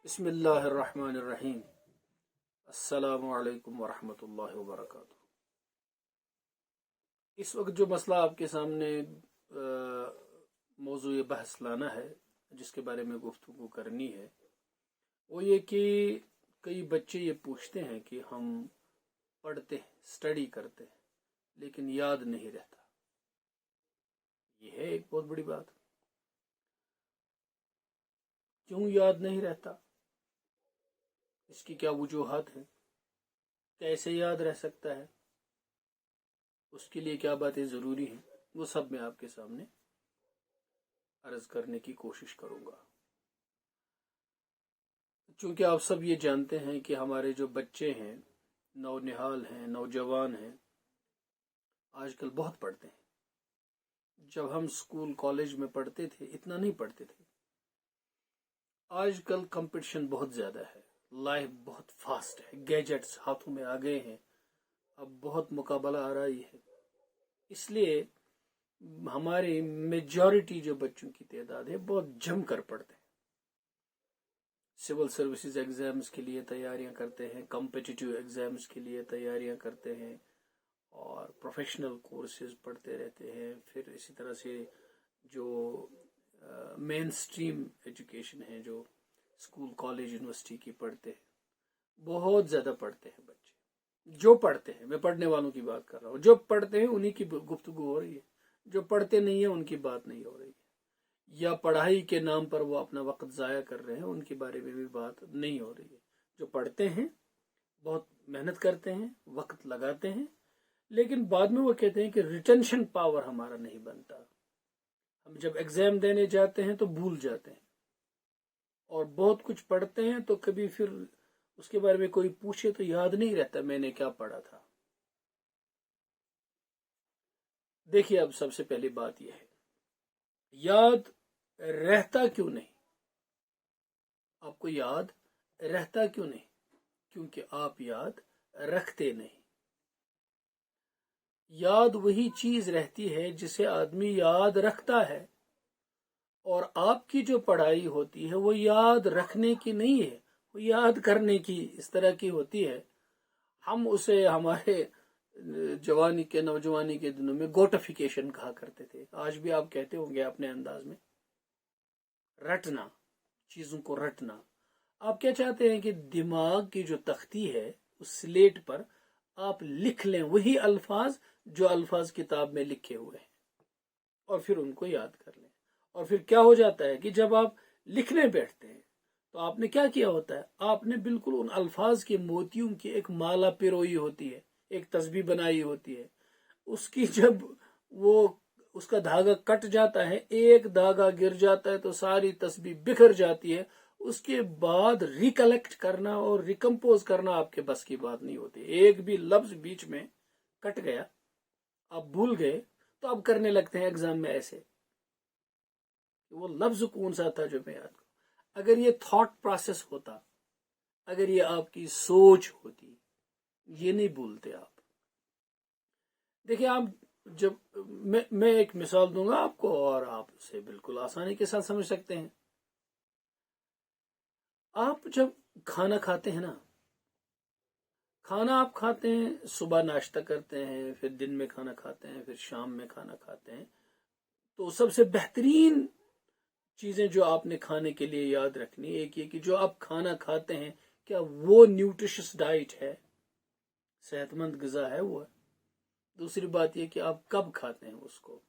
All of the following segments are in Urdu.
بسم اللہ الرحمن الرحیم۔ السلام علیکم ورحمۃ اللہ وبرکاتہ۔ اس وقت جو مسئلہ آپ کے سامنے موضوع بحث لانا ہے، جس کے بارے میں گفتگو کرنی ہے، وہ یہ کہ کئی بچے یہ پوچھتے ہیں کہ ہم پڑھتے ہیں، اسٹڈی کرتے ہیں، لیکن یاد نہیں رہتا۔ یہ ہے ایک بہت بڑی بات۔ کیوں یاد نہیں رہتا؟ اس کی کیا وجوہات ہیں؟ کیسے یاد رہ سکتا ہے؟ اس کے لیے کیا باتیں ضروری ہیں؟ وہ سب میں آپ کے سامنے عرض کرنے کی کوشش کروں گا۔ چونکہ آپ سب یہ جانتے ہیں کہ ہمارے جو بچے ہیں، نونہال ہیں، نوجوان ہیں، آج کل بہت پڑھتے ہیں۔ جب ہم اسکول کالج میں پڑھتے تھے اتنا نہیں پڑھتے تھے۔ آج کل کمپٹیشن بہت زیادہ ہے، لائف بہت فاسٹ ہے، گیجٹس ہاتھوں میں آ گئے ہیں، اب بہت مقابلہ آ رہی ہے۔ اس لیے ہماری میجورٹی جو بچوں کی تعداد ہے بہت جم کر پڑھتے ہیں۔ سول سروسز ایگزامز کے لیے تیاریاں کرتے ہیں، کمپٹیٹیو ایگزامز کے لیے تیاریاں کرتے ہیں، اور پروفیشنل کورسز پڑھتے رہتے ہیں۔ پھر اسی طرح سے جو مین سٹریم ایجوکیشن ہے، جو اسکول کالج یونیورسٹی کی پڑھتے ہیں، بہت زیادہ پڑھتے ہیں بچے۔ جو پڑھتے ہیں، میں پڑھنے والوں کی بات کر رہا ہوں، جو پڑھتے ہیں انہی کی گفتگو ہو رہی ہے۔ جو پڑھتے نہیں ہیں ان کی بات نہیں ہو رہی ہے، یا پڑھائی کے نام پر وہ اپنا وقت ضائع کر رہے ہیں، ان کے بارے میں بھی بات نہیں ہو رہی ہے۔ جو پڑھتے ہیں، بہت محنت کرتے ہیں، وقت لگاتے ہیں، لیکن بعد میں وہ کہتے ہیں کہ ریٹینشن پاور ہمارا نہیں بنتا۔ ہم جب ایگزام دینے جاتے ہیں تو بھول جاتے ہیں، اور بہت کچھ پڑھتے ہیں تو کبھی پھر اس کے بارے میں کوئی پوچھے تو یاد نہیں رہتا میں نے کیا پڑھا تھا۔ دیکھیے، اب سب سے پہلی بات یہ ہے، یاد رہتا کیوں نہیں؟ آپ کو یاد رہتا کیوں نہیں؟ کیونکہ آپ یاد رکھتے نہیں۔ یاد وہی چیز رہتی ہے جسے آدمی یاد رکھتا ہے، اور آپ کی جو پڑھائی ہوتی ہے وہ یاد رکھنے کی نہیں ہے، وہ یاد کرنے کی اس طرح کی ہوتی ہے۔ ہم اسے ہمارے نوجوانی کے دنوں میں گوٹیفیکیشن کہا کرتے تھے، آج بھی آپ کہتے ہوں گے اپنے انداز میں، رٹنا، چیزوں کو رٹنا۔ آپ کیا چاہتے ہیں کہ دماغ کی جو تختی ہے اس سلیٹ پر آپ لکھ لیں وہی الفاظ جو الفاظ کتاب میں لکھے ہوئے ہیں، اور پھر ان کو یاد کر لیں۔ اور پھر کیا ہو جاتا ہے کہ جب آپ لکھنے بیٹھتے ہیں تو آپ نے کیا کیا ہوتا ہے؟ آپ نے بالکل ان الفاظ کے موتیوں کی ایک مالا پیروئی ہوتی ہے، ایک تسبیح بنائی ہوتی ہے۔ اس کی جب وہ اس کا دھاگا کٹ جاتا ہے، ایک دھاگا گر جاتا ہے تو ساری تسبیح بکھر جاتی ہے۔ اس کے بعد ریکلیکٹ کرنا اور ریکمپوز کرنا آپ کے بس کی بات نہیں ہوتی۔ ایک بھی لفظ بیچ میں کٹ گیا، آپ بھول گئے، تو آپ کرنے لگتے ہیں ایگزام میں ایسے، وہ لفظ کون سا تھا جو میں یاد کروں۔ اگر یہ تھاٹ پروسیس ہوتا، اگر یہ آپ کی سوچ ہوتی، یہ نہیں بھولتے آپ۔ دیکھیں، آپ جب میں ایک مثال دوں گا آپ کو، اور آپ اسے بالکل آسانی کے ساتھ سمجھ سکتے ہیں۔ آپ جب کھانا کھاتے ہیں نا، کھانا آپ کھاتے ہیں، صبح ناشتہ کرتے ہیں، پھر دن میں کھانا کھاتے ہیں، پھر شام میں کھانا کھاتے ہیں، تو سب سے بہترین چیزیں جو آپ نے کھانے کے لیے یاد رکھنی، ایک یہ کہ جو آپ کھانا کھاتے ہیں کیا وہ نیوٹریشس ڈائٹ ہے، صحت مند غذا ہے وہ ہے۔ دوسری بات یہ کہ آپ کب کھاتے ہیں اس کو،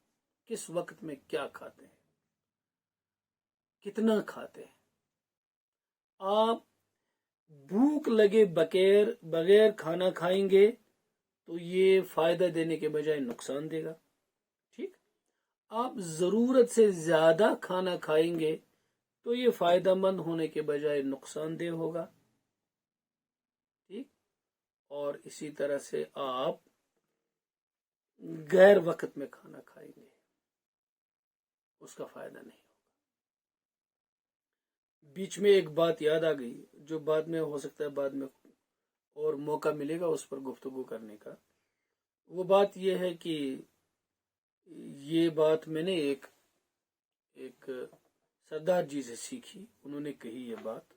کس وقت میں کیا کھاتے ہیں، کتنا کھاتے ہیں۔ آپ بھوک لگے بغیر کھانا کھائیں گے تو یہ فائدہ دینے کے بجائے نقصان دے گا، ٹھیک۔ آپ ضرورت سے زیادہ کھانا کھائیں گے تو یہ فائدہ مند ہونے کے بجائے نقصان دہ ہوگا، ٹھیک۔ اور اسی طرح سے آپ غیر وقت میں کھانا کھائیں گے، اس کا فائدہ نہیں ہوگا۔ بیچ میں ایک بات یاد آ گئی جو بعد میں ہو سکتا ہے بعد میں اور موقع ملے گا اس پر گفتگو کرنے کا۔ وہ بات یہ ہے کہ یہ بات میں نے ایک سردار جی سے سیکھی، انہوں نے کہی یہ بات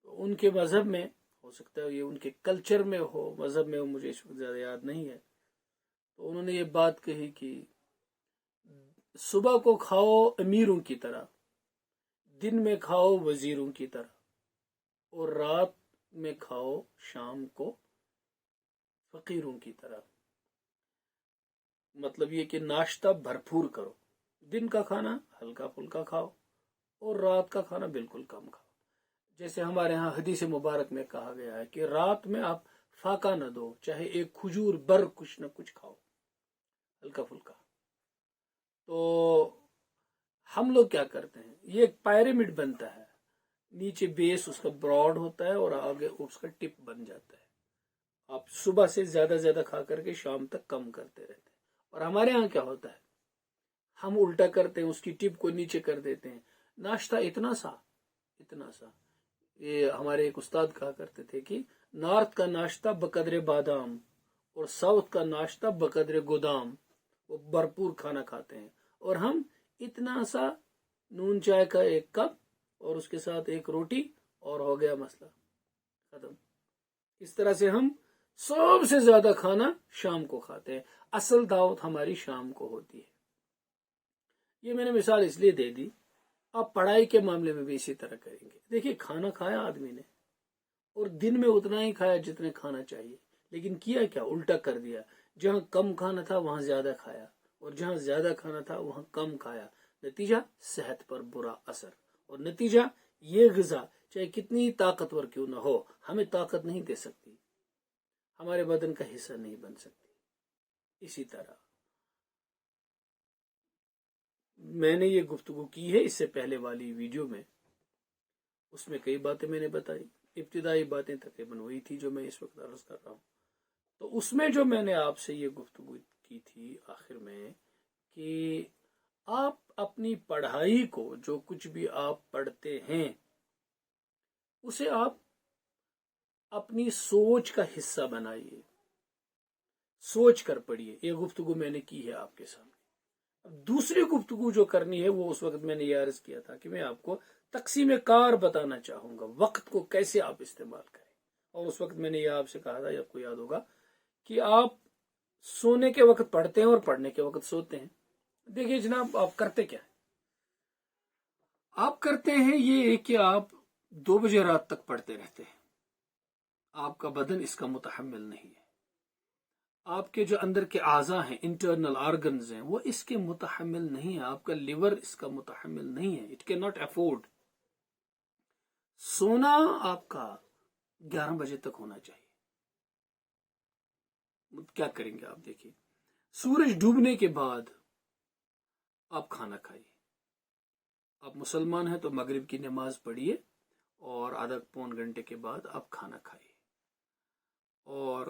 تو ان کے مذہب میں ہو سکتا ہے یہ ان کے کلچر میں ہو، مذہب میں ہو، مجھے اس وقت زیادہ یاد نہیں ہے، تو انہوں نے یہ بات کہی کہ صبح کو کھاؤ امیروں کی طرح، دن میں کھاؤ وزیروں کی طرح، اور رات میں کھاؤ شام کو فقیروں کی طرح۔ مطلب یہ کہ ناشتہ بھرپور کرو، دن کا کھانا ہلکا پھلکا کھاؤ اور رات کا کھانا بالکل کم کھاؤ۔ جیسے ہمارے ہاں حدیث مبارک میں کہا گیا ہے کہ رات میں آپ فاقہ نہ دو، چاہے ایک کھجور بر کچھ نہ کچھ کھاؤ، ہلکا پھلکا۔ تو ہم لوگ کیا کرتے ہیں، یہ ایک پیرامڈ بنتا ہے، نیچے بیس اس کا براڈ ہوتا ہے اور آگے اس کا ٹپ بن جاتا ہے۔ آپ صبح سے زیادہ زیادہ کھا کر کے شام تک کم کرتے رہتے ہیں۔ اور ہمارے ہاں کیا ہوتا ہے، ہم الٹا کرتے ہیں، اس کی ٹپ کو نیچے کر دیتے ہیں، ناشتہ اتنا سا اتنا سا۔ یہ ہمارے ایک استاد کہا کرتے تھے کہ نارتھ کا ناشتہ بقدر بادام اور ساؤتھ کا ناشتہ بقدر گودام، وہ بھرپور کھانا کھاتے ہیں، اور ہم اتنا سا نون چائے کا ایک کپ اور اس کے ساتھ ایک روٹی اور ہو گیا مسئلہ ختم۔ اس طرح سے ہم سب سے زیادہ کھانا شام کو کھاتے ہیں، اصل دعوت ہماری شام کو ہوتی ہے۔ یہ میں نے مثال اس لیے دے دی، آپ پڑھائی کے معاملے میں بھی اسی طرح کریں گے۔ دیکھیے کھانا کھایا آدمی نے اور دن میں اتنا ہی کھایا جتنے کھانا چاہیے، لیکن کیا کیا، الٹا کر دیا، جہاں کم کھانا تھا وہاں زیادہ کھایا اور جہاں زیادہ کھانا تھا وہاں کم کھایا، نتیجہ صحت پر برا اثر، اور نتیجہ یہ غذا چاہے کتنی طاقتور کیوں نہ ہو ہمیں طاقت نہیں دے سکتی، ہمارے بدن کا حصہ نہیں بن سکتی۔ اسی طرح میں نے یہ گفتگو کی ہے اس سے پہلے والی ویڈیو میں، اس میں کئی باتیں میں نے بتائی، ابتدائی باتیں تقریباً وہی تھی جو میں اس وقت عرض کر رہا ہوں۔ تو اس میں جو میں نے آپ سے یہ گفتگو کی تھی آخر میں کہ آپ اپنی پڑھائی کو، جو کچھ بھی آپ پڑھتے ہیں اسے آپ اپنی سوچ کا حصہ بنائیے، سوچ کر پڑھیے۔ یہ گفتگو میں نے کی ہے آپ کے سامنے۔ اب دوسری گفتگو جو کرنی ہے وہ اس وقت میں نے یہ عرض کیا تھا کہ میں آپ کو تقسیم کار بتانا چاہوں گا، وقت کو کیسے آپ استعمال کریں۔ اور اس وقت میں نے یہ آپ سے کہا تھا، آپ کو یاد ہوگا، کہ آپ سونے کے وقت پڑھتے ہیں اور پڑھنے کے وقت سوتے ہیں۔ دیکھیے جناب، آپ کرتے کیا ہیں؟ آپ کرتے ہیں یہ کہ آپ 2 بجے رات تک پڑھتے رہتے ہیں، آپ کا بدن اس کا متحمل نہیں ہے، آپ کے جو اندر کے اعضاء ہیں، انٹرنل آرگنز ہیں، وہ اس کے متحمل نہیں ہے، آپ کا لیور اس کا متحمل نہیں ہے، اٹ کین ناٹ افورڈ۔ سونا آپ کا 11 بجے تک ہونا چاہیے۔ کیا کریں گے آپ؟ دیکھیے، سورج ڈوبنے کے بعد آپ کھانا کھائیے۔ آپ مسلمان ہیں تو مغرب کی نماز پڑھیے اور آدھا پون گھنٹے کے بعد آپ کھانا کھائیے، اور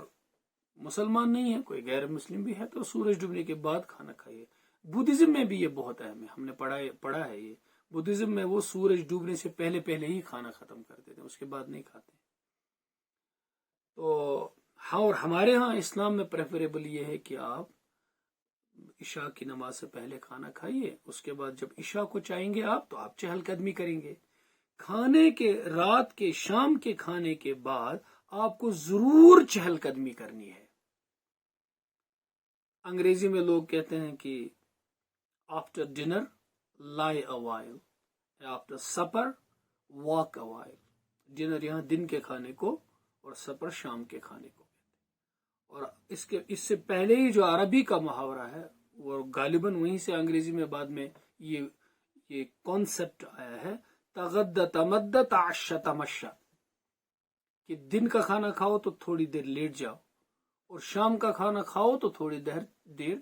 مسلمان نہیں ہے، کوئی غیر مسلم بھی ہے تو سورج ڈوبنے کے بعد کھانا کھائیے۔ بدھزم میں بھی یہ بہت اہم ہے، ہم نے پڑھا ہے یہ، بدھزم میں وہ سورج ڈوبنے سے پہلے ہی کھانا ختم کر دیتے ہیں، اس کے بعد نہیں کھاتے۔ تو ہاں، اور ہمارے ہاں اسلام میں پریفریبل یہ ہے کہ آپ عشاء کی نماز سے پہلے کھانا کھائیے، اس کے بعد جب عشاء کو چاہیں گے آپ تو آپ چہل قدمی کریں گے۔ کھانے کے، رات کے، شام کے کھانے کے بعد آپ کو ضرور چہل قدمی کرنی ہے۔ انگریزی میں لوگ کہتے ہیں کہ آفٹر ڈنر لائی a while, after super walk a while. Dinner یہاں دن کے کھانے کو اور سپر شام کے کھانے کو، اور اس سے پہلے ہی جو عربی کا محاورہ ہے وہ غالباً وہیں سے انگریزی میں بعد میں یہ کانسیپٹ آیا ہے، تغدى تمدى تعشى تمشى، کہ دن کا کھانا کھاؤ تو تھوڑی دیر لیٹ جاؤ اور شام کا کھانا کھاؤ تو تھوڑی دیر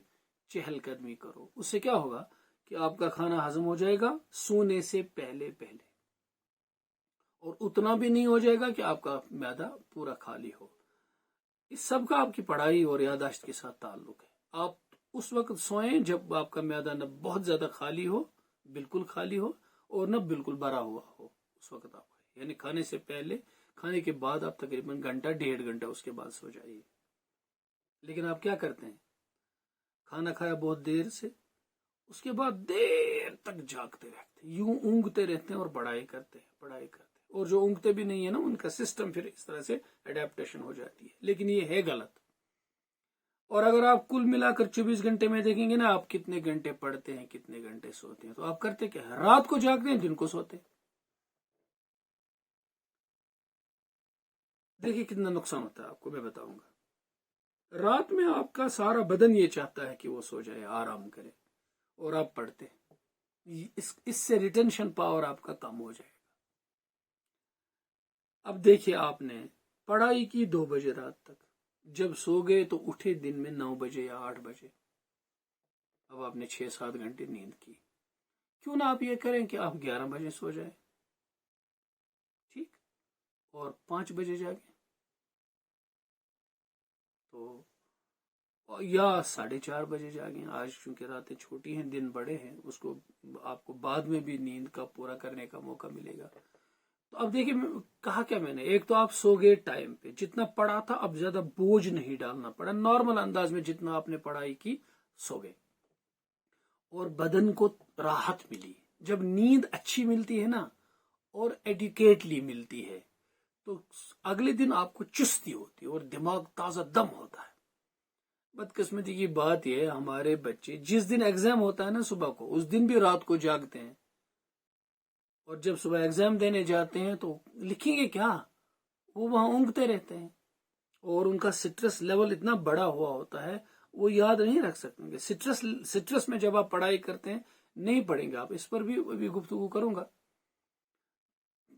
چہل قدمی کرو۔ اس سے کیا ہوگا کہ آپ کا کھانا ہضم ہو جائے گا سونے سے پہلے، اور اتنا بھی نہیں ہو جائے گا کہ آپ کا معدہ پورا خالی ہو۔ اس سب کا آپ کی پڑھائی اور یادداشت کے ساتھ تعلق ہے۔ آپ اس وقت سوئیں جب آپ کا معدہ نہ بہت زیادہ خالی ہو، بالکل خالی ہو، اور نہ بالکل بھرا ہوا ہو، اس وقت آپ کھائیں، یعنی کھانے سے پہلے، کھانے کے بعد آپ تقریباً گھنٹہ 1.5 گھنٹہ اس کے بعد سو جائیے۔ لیکن آپ کیا کرتے ہیں؟ کھانا کھایا بہت دیر سے، اس کے بعد دیر تک جاگتے رہتے ہیں، یوں اونگتے رہتے ہیں اور پڑھائی کرتے ہیں۔ اور جو اونگتے بھی نہیں ہے نا ان کا سسٹم پھر اس طرح سے اڈیپٹیشن ہو جاتی ہے، لیکن یہ ہے غلط۔ اور اگر آپ کل ملا کر 24 گھنٹے میں دیکھیں گے نا آپ کتنے گھنٹے پڑھتے ہیں کتنے گھنٹے سوتے ہیں، تو آپ کرتے کیا ہے؟ رات کو جاگتے ہیں، دن کو سوتے ہیں۔ دیکھیے کتنا نقصان ہوتا ہے آپ کو، میں بتاؤں گا۔ رات میں آپ کا سارا بدن یہ چاہتا ہے کہ وہ سو جائے، آرام کرے، اور آپ پڑھتے ہیں، اس سے ریٹینشن پاور آپ کا کم ہو جائے گا۔ اب دیکھیے آپ نے پڑھائی کی 2 بجے رات تک، جب سو گئے تو اٹھے دن میں 9 بجے یا 8 بجے، اب آپ نے 6-7 گھنٹے نیند کی۔ کیوں نہ آپ یہ کریں کہ آپ 11 بجے سو جائیں، ٹھیک، اور 5 بجے جاگیں، تو یا 4:30 بجے جاگیں۔ آج چونکہ راتیں چھوٹی ہیں، دن بڑے ہیں، اس کو آپ کو بعد میں بھی نیند کا پورا کرنے کا موقع ملے گا۔ تو اب دیکھیے کہا کیا میں نے، ایک تو آپ سو گئے ٹائم پہ، جتنا پڑھا تھا اب زیادہ بوجھ نہیں ڈالنا پڑا، نارمل انداز میں جتنا آپ نے پڑھائی کی سو گئے، اور بدن کو راحت ملی۔ جب نیند اچھی ملتی ہے نا اور ایڈیکیٹلی ملتی ہے تو اگلے دن آپ کو چستی ہوتی ہے اور دماغ تازہ دم ہوتا ہے۔ بدقسمتی کی بات یہ ہے ہمارے بچے جس دن ایگزام ہوتا ہے نا صبح کو، اس دن بھی رات کو جاگتے ہیں، اور جب صبح ایگزام دینے جاتے ہیں تو لکھیں گے کیا، وہ وہاں اونگتے رہتے ہیں، اور ان کا سٹریس لیول اتنا بڑا ہوا ہوتا ہے وہ یاد نہیں رکھ سکیں گے۔ سٹریس میں جب آپ پڑھائی کرتے ہیں نہیں پڑھیں گے آپ، اس پر بھی ابھی گفتگو کروں گا۔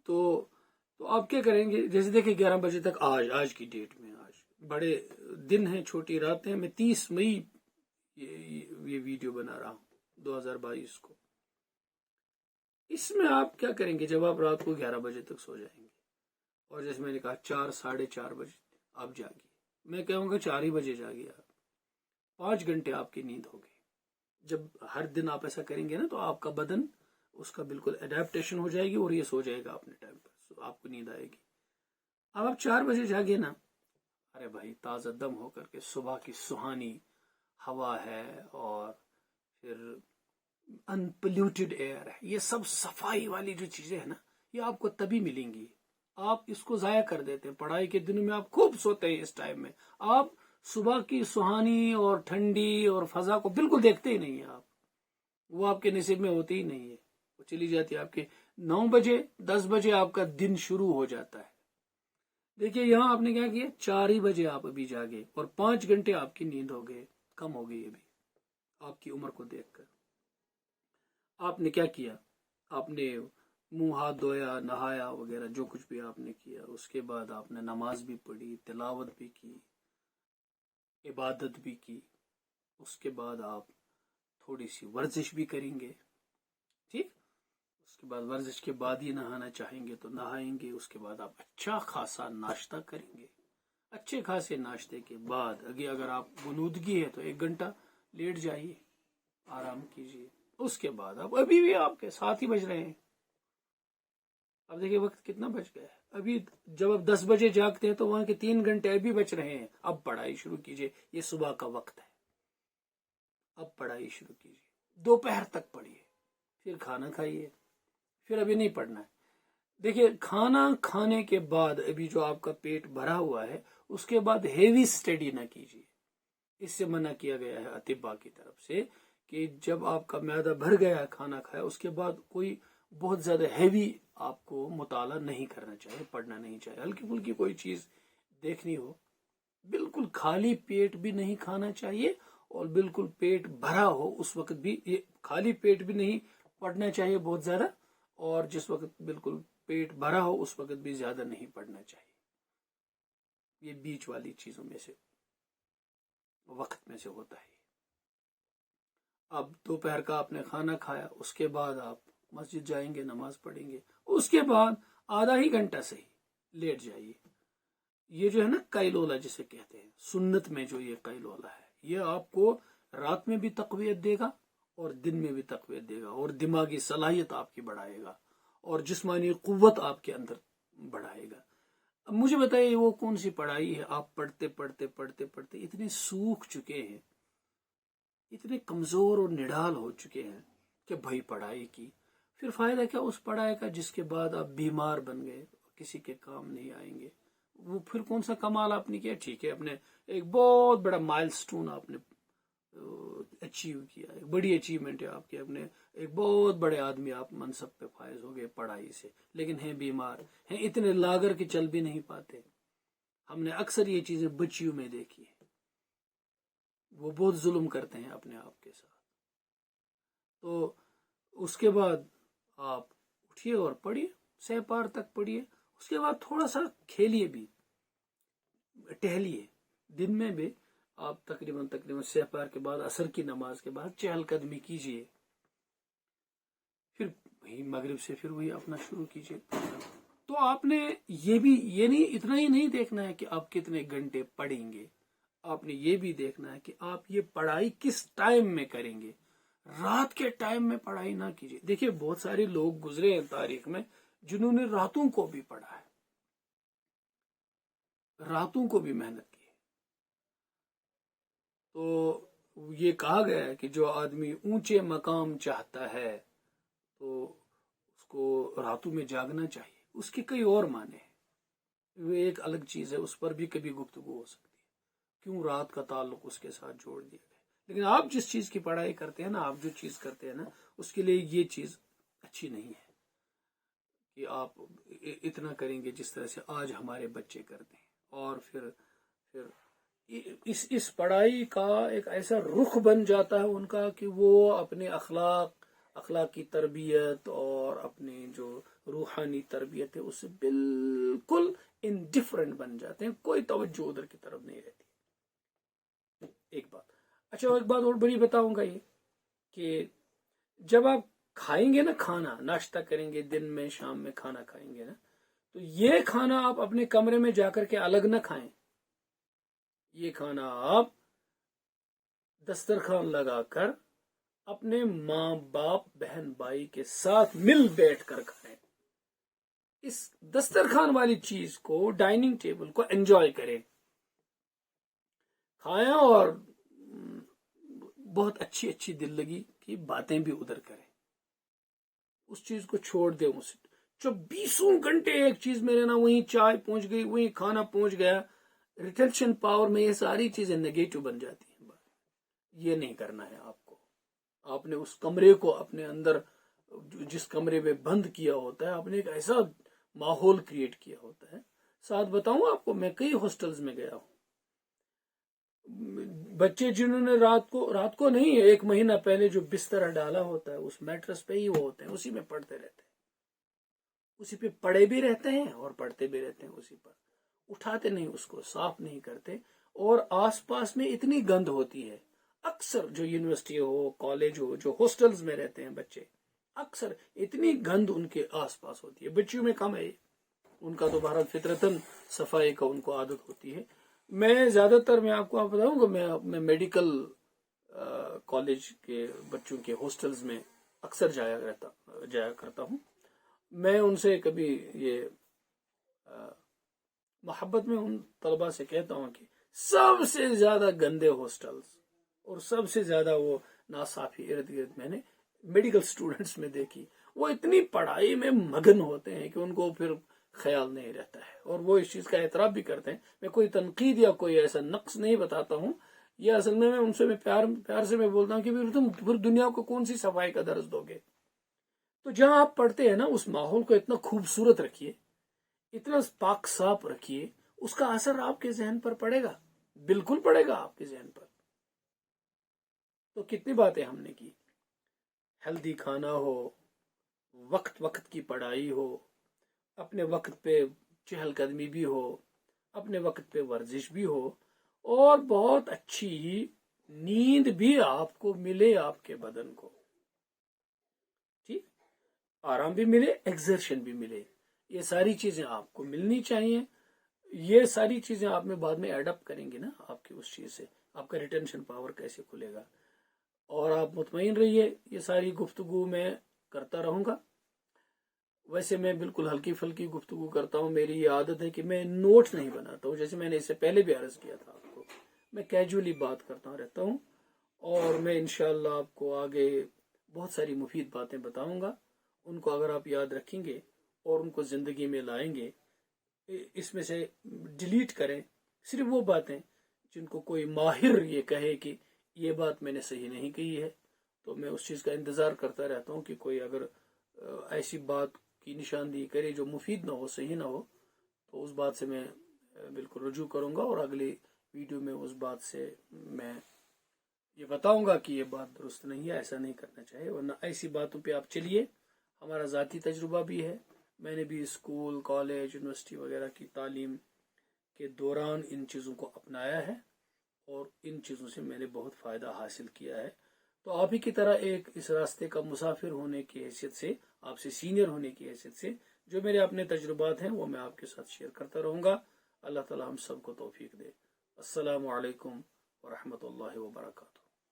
تو آپ کیا کریں گے، جیسے دیکھیں 11 بجے تک آج کی ڈیٹ میں، آج بڑے دن ہیں چھوٹی راتیں ہیں، میں 30 مئی یہ ویڈیو بنا رہا ہوں 2022 کو۔ اس میں آپ کیا کریں گے، جب آپ رات کو 11 بجے تک سو جائیں گے اور جیسے میں نے کہا 4-4:30 بجے آپ جاگیے، میں کہوں گا 4 ہی بجے جاگیے آپ، 5 گھنٹے آپ کی نیند ہوگی۔ جب ہر دن آپ ایسا کریں گے نا تو آپ کا بدن اس کا بالکل اڈیپٹیشن ہو جائے گی اور یہ سو جائے گا اپنے ٹائم پر، آپ کو نیند آئے گی۔ اب آپ 4 بجے جاگے نا، ارے بھائی تازہ دم ہو کر کے، صبح کی سہانی ہوا ہے اور پھر انپلیوٹیڈ ایئر ہے، یہ سب صفائی والی جو چیزیں ہیں نا یہ آپ کو تبھی ملیں گی۔ آپ اس کو ضائع کر دیتے ہیں، پڑھائی کے دنوں میں آپ خوب سوتے ہیں، اس ٹائم میں آپ صبح کی سہانی اور ٹھنڈی اور فضا کو بالکل دیکھتے ہی نہیں ہیں، آپ وہ آپ کے نصیب میں ہوتی ہی نہیں ہے، وہ چلی جاتی ہے آپ کے 9 بجے 10 بجے آپ کا دن شروع ہو جاتا ہے۔ دیکھیے یہاں آپ نے کیا کیا، 4 ہی بجے آپ ابھی جاگے اور 5 گھنٹے آپ کی نیند ہو گئے، کم ہو گئی ابھی آپ کی عمر کو دیکھ کر۔ آپ نے کیا کیا، آپ نے منہ ہاتھ دھویا، نہایا وغیرہ جو کچھ بھی آپ نے کیا، اس کے بعد آپ نے نماز بھی پڑھی، تلاوت بھی کی، عبادت بھی کی، اس کے بعد آپ تھوڑی سی ورزش بھی کریں گے، ٹھیک، اس کے بعد ورزش کے بعد ہی نہانا چاہیں گے تو نہائیں گے، اس کے بعد آپ اچھا خاصا ناشتہ کریں گے، اچھے خاصے ناشتے کے بعد اگر آپ غنودگی ہے تو 1 گھنٹہ لیٹ جائیے، آرام کیجیے، اس کے بعد ابھی بھی آپ کے 7 ہی بج رہے ہیں، اب دیکھیے وقت کتنا بچ گیا ہے، ابھی جب آپ 10 بجے جاگتے ہیں تو وہاں کے 3 گھنٹے ابھی بچ رہے ہیں، اب پڑھائی شروع کیجیے، یہ صبح کا وقت ہے، اب پڑھائی شروع کیجیے، دوپہر تک پڑھیے، پھر کھانا کھائیے، پھر ابھی نہیں پڑھنا ہے۔ دیکھیے کھانا کھانے کے بعد ابھی جو آپ کا پیٹ بھرا ہوا ہے اس کے بعد ہیوی اسٹڈی نہ کیجیے، اس سے منع کیا گیا ہے اطباء کی طرف سے کہ جب آپ کا معدہ بھر گیا کھانا کھایا اس کے بعد کوئی بہت زیادہ ہیوی آپ کو مطالعہ نہیں کرنا چاہیے، پڑھنا نہیں چاہیے، ہلکی پھلکی کوئی چیز دیکھنی ہو، بالکل خالی پیٹ بھی نہیں کھانا چاہیے اور بالکل پیٹ بھرا ہو اس وقت بھی، یہ خالی پیٹ بھی نہیں پڑھنا چاہیے بہت زیادہ، اور جس وقت بالکل پیٹ بھرا ہو اس وقت بھی زیادہ نہیں پڑھنا چاہیے، یہ بیچ والی چیزوں میں سے وقت میں سے ہوتا ہے۔ اب دوپہر کا آپ نے کھانا کھایا، اس کے بعد آپ مسجد جائیں گے، نماز پڑھیں گے، اس کے بعد آدھا ہی گھنٹہ سے ہی لیٹ جائیے۔ یہ جو ہے نا قیلولہ جسے کہتے ہیں، سنت میں جو یہ قیلولہ ہے یہ آپ کو رات میں بھی تقویت دے گا اور دن میں بھی تقویت دے گا اور دماغی صلاحیت آپ کی بڑھائے گا اور جسمانی قوت آپ کے اندر بڑھائے گا۔ اب مجھے بتائیے وہ کون سی پڑھائی ہے، آپ پڑھتے پڑھتے پڑھتے پڑھتے اتنے سوکھ چکے ہیں، اتنے کمزور اور نڈال ہو چکے ہیں کہ بھائی پڑھائی کی پھر فائدہ کیا اس پڑھائی کا جس کے بعد آپ بیمار بن گئے، کسی کے کام نہیں آئیں گے، وہ پھر کون سا کمال آپ نے کیا؟ ٹھیک ہے، اپنے ایک بہت بڑا مائل سٹون آپ نے اچیو کیا، ایک بڑی اچیومنٹ ہے آپ کے، اپنے ایک بہت بڑے آدمی آپ منصب پہ فائز ہو گئے پڑھائی سے، لیکن ہیں بیمار، ہیں اتنے لاغر کہ چل بھی نہیں پاتے۔ ہم نے اکثر یہ چیزیں بچیوں میں دیکھی ہیں، وہ بہت ظلم کرتے ہیں اپنے آپ کے ساتھ۔ تو اس کے بعد آپ اٹھیے اور پڑھیے، سہ پار تک پڑھیے، اس کے بعد تھوڑا سا کھیلیے بھی، ٹہلیے، دن میں بھی آپ تقریباً سہ پار کے بعد عصر کی نماز کے بعد چہل قدمی کیجیے، پھر وہی مغرب سے پھر وہی اپنا شروع کیجیے۔ تو آپ نے یہ نہیں، اتنا ہی نہیں دیکھنا ہے کہ آپ کتنے گھنٹے پڑھیں گے، آپ نے یہ بھی دیکھنا ہے کہ آپ یہ پڑھائی کس ٹائم میں کریں گے۔ رات کے ٹائم میں پڑھائی نہ کیجیے۔ دیکھیے بہت سارے لوگ گزرے ہیں تاریخ میں جنہوں نے راتوں کو بھی پڑھا ہے، راتوں کو بھی محنت کی ہے۔ تو یہ کہا گیا ہے کہ جو آدمی اونچے مقام چاہتا ہے تو اس کو راتوں میں جاگنا چاہیے۔ اس کے کئی اور معنی ہیں، وہ ایک الگ چیز ہے، اس پر بھی کبھی گفتگو ہو سکتی ہے، کیوں رات کا تعلق اس کے ساتھ جوڑ دیا گیا۔ لیکن آپ جس چیز کی پڑھائی کرتے ہیں نا، آپ جو چیز کرتے ہیں نا، اس کے لیے یہ چیز اچھی نہیں ہے کہ آپ اتنا کریں گے جس طرح سے آج ہمارے بچے کرتے ہیں، اور پھر اس پڑھائی کا ایک ایسا رخ بن جاتا ہے ان کا کہ وہ اپنے اخلاقی تربیت اور اپنی جو روحانی تربیت ہے اس سے بالکل انڈیفرنٹ بن جاتے ہیں، کوئی توجہ ادھر کی طرف نہیں رہتی۔ ایک بات اچھا، ایک بات اور بڑی بتاؤں گا، یہ کہ جب آپ کھائیں گے نا، کھانا ناشتہ کریں گے دن میں، شام میں کھانا کھائیں گے نا، تو یہ کھانا آپ اپنے کمرے میں جا کر کے الگ نہ کھائیں، یہ کھانا آپ دسترخوان لگا کر اپنے ماں باپ بہن بھائی کے ساتھ مل بیٹھ کر کھائیں۔ اس دسترخوان والی چیز کو، ڈائننگ ٹیبل کو انجوائے کریں، کھائیں، اور بہت اچھی اچھی دل لگی کی باتیں بھی ادھر کریں، اس چیز کو چھوڑ دیں۔ اس جو 20 گھنٹے ایک چیز میں رہنا، وہیں چائے پہنچ گئی، وہیں کھانا پہنچ گیا، ریٹینشن پاور میں یہ ساری چیزیں نیگیٹو بن جاتی ہیں۔ یہ نہیں کرنا ہے آپ کو۔ آپ نے اس کمرے کو اپنے اندر، جس کمرے میں بند کیا ہوتا ہے، آپ نے ایک ایسا ماحول کریٹ کیا ہوتا ہے۔ ساتھ بتاؤں آپ کو، میں کئی ہاسٹلز میں گیا ہوں، بچے جنہوں نے رات کو نہیں، 1 مہینہ پہلے جو بستر ڈالا ہوتا ہے اس میٹرس پہ ہی وہ ہوتے ہیں، اسی میں پڑھتے رہتے ہیں، اسی پہ پڑے بھی رہتے ہیں اور پڑھتے بھی رہتے ہیں، اسی پر اٹھاتے نہیں، اس کو صاف نہیں کرتے، اور آس پاس میں اتنی گند ہوتی ہے۔ اکثر جو یونیورسٹی ہو، کالج ہو، جو ہاسٹلز میں رہتے ہیں بچے، اکثر اتنی گند ان کے آس پاس ہوتی ہے۔ بچیوں میں کم ہے، ان کا تو بہرحال فطرتاً صفائی کا ان کو عادت ہوتی ہے۔ میں زیادہ تر، میں آپ کو بتاؤں گا، میں میڈیکل کالج کے بچوں کے ہاسٹلز میں اکثر جایا کرتا ہوں۔ میں ان سے کبھی یہ محبت میں ان طلباء سے کہتا ہوں کہ سب سے زیادہ گندے ہاسٹلز اور سب سے زیادہ وہ ناصافی ارد گرد میں نے میڈیکل اسٹوڈنٹس میں دیکھی، وہ اتنی پڑھائی میں مگن ہوتے ہیں کہ ان کو پھر خیال نہیں رہتا ہے، اور وہ اس چیز کا اعتراف بھی کرتے ہیں۔ میں کوئی تنقید یا کوئی ایسا نقص نہیں بتاتا ہوں، یہ اصل میں ان سے پیار سے میں بولتا ہوں کہ تم پھر دنیا کو کون سی صفائی کا درس دو گے؟ تو جہاں آپ پڑھتے ہیں نا، اس ماحول کو اتنا خوبصورت رکھیے، اتنا پاک صاف رکھیے، اس کا اثر آپ کے ذہن پر پڑے گا، بالکل پڑے گا آپ کے ذہن پر۔ تو کتنی باتیں ہم نے کی، ہیلدی کھانا ہو، وقت کی پڑھائی ہو، اپنے وقت پہ چہل قدمی بھی ہو، اپنے وقت پہ ورزش بھی ہو، اور بہت اچھی نیند بھی آپ کو ملے، آپ کے بدن کو ٹھیک آرام بھی ملے، ایکسرشن بھی ملے، یہ ساری چیزیں آپ کو ملنی چاہیے۔ یہ ساری چیزیں آپ میں بعد میں ایڈ اپ کریں گے نا، آپ کی اس چیز سے آپ کا ریٹینشن پاور کیسے کھلے گا۔ اور آپ مطمئن رہیے، یہ ساری گفتگو میں کرتا رہوں گا۔ ویسے میں بالکل ہلکی پھلکی گفتگو کرتا ہوں، میری یہ عادت ہے کہ میں نوٹ نہیں بناتا ہوں، جیسے میں نے اس سے پہلے بھی عرض کیا تھا آپ کو، میں کیجولی بات کرتا رہتا ہوں، اور میں انشاءاللہ آپ کو آگے بہت ساری مفید باتیں بتاؤں گا، ان کو اگر آپ یاد رکھیں گے اور ان کو زندگی میں لائیں گے، اس میں سے ڈیلیٹ کریں صرف وہ باتیں جن کو کوئی ماہر یہ کہے کہ یہ بات میں نے صحیح نہیں کہی ہے، تو میں اس چیز کا انتظار کرتا رہتا ہوں کہ کوئی اگر ایسی بات کی نشاندہی کرے جو مفید نہ ہو، صحیح نہ ہو، تو اس بات سے میں بالکل رجوع کروں گا، اور اگلی ویڈیو میں اس بات سے میں یہ بتاؤں گا کہ یہ بات درست نہیں ہے، ایسا نہیں کرنا چاہیے، ورنہ ایسی باتوں پہ آپ چلیے۔ ہمارا ذاتی تجربہ بھی ہے، میں نے بھی اسکول، کالج، یونیورسٹی وغیرہ کی تعلیم کے دوران ان چیزوں کو اپنایا ہے، اور ان چیزوں سے میں نے بہت فائدہ حاصل کیا ہے۔ تو آپ ہی کی طرح ایک اس راستے کا مسافر ہونے کی حیثیت سے، آپ سے سینئر ہونے کی حیثیت سے، جو میرے اپنے تجربات ہیں وہ میں آپ کے ساتھ شیئر کرتا رہوں گا۔ اللہ تعالی ہم سب کو توفیق دے۔ السلام علیکم ورحمۃ اللہ وبرکاتہ۔